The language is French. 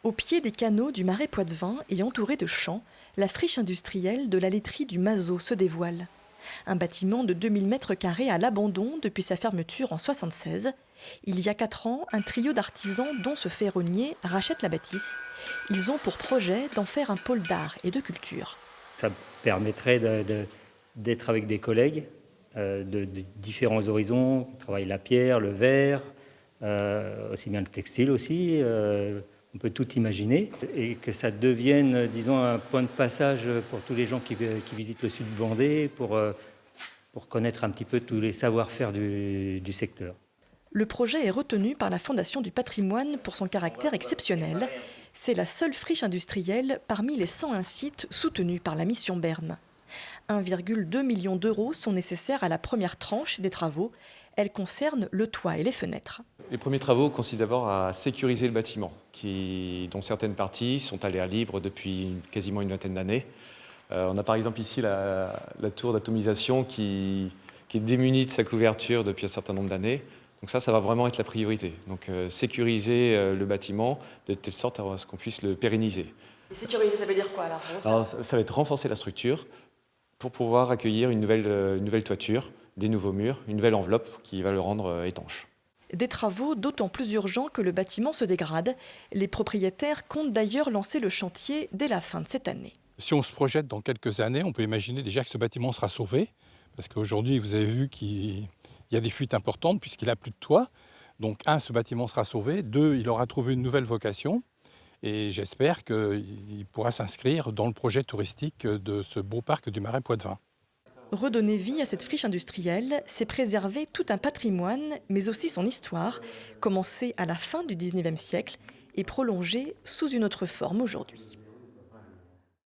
Au pied des canaux du marais Poitevin et entouré de champs, la friche industrielle de la laiterie du Mazot se dévoile. Un bâtiment de 2000 mètres carrés à l'abandon depuis sa fermeture en 1976. Il y a 4 ans, un trio d'artisans, dont ce ferronnier, rachète la bâtisse. Ils ont pour projet d'en faire un pôle d'art et de culture. Ça permettrait d'être avec des collègues de différents horizons, qui travaillent la pierre, le verre, aussi bien le textile aussi. On peut tout imaginer. Et que ça devienne, disons, un point de passage pour tous les gens qui visitent le sud de Vendée, pour connaître un petit peu tous les savoir-faire du secteur. Le projet est retenu par la Fondation du patrimoine pour son caractère exceptionnel. C'est la seule friche industrielle parmi les 101 sites soutenus par la mission Berne. 1,2 million d'euros sont nécessaires à la première tranche des travaux. Elle concerne le toit et les fenêtres. Les premiers travaux consistent d'abord à sécuriser le bâtiment, dont certaines parties sont à l'air libre depuis quasiment une vingtaine d'années. On a par exemple ici la tour d'atomisation qui est démunie de sa couverture depuis un certain nombre d'années. Donc ça va vraiment être la priorité. Donc sécuriser le bâtiment de telle sorte à ce qu'on puisse le pérenniser. Et sécuriser, ça veut dire quoi alors ça va être renforcer la structure pour pouvoir accueillir une nouvelle toiture, des nouveaux murs, une nouvelle enveloppe qui va le rendre étanche. Des travaux d'autant plus urgents que le bâtiment se dégrade. Les propriétaires comptent d'ailleurs lancer le chantier dès la fin de cette année. Si on se projette dans quelques années, on peut imaginer déjà que ce bâtiment sera sauvé. Parce qu'aujourd'hui, vous avez vu qu'il y a des fuites importantes puisqu'il n'a plus de toit. Donc, ce bâtiment sera sauvé. 2, il aura trouvé une nouvelle vocation. Et j'espère qu'il pourra s'inscrire dans le projet touristique de ce beau parc du marais Poitevin. Redonner vie à cette friche industrielle, c'est préserver tout un patrimoine, mais aussi son histoire, commencée à la fin du 19e siècle et prolongée sous une autre forme aujourd'hui.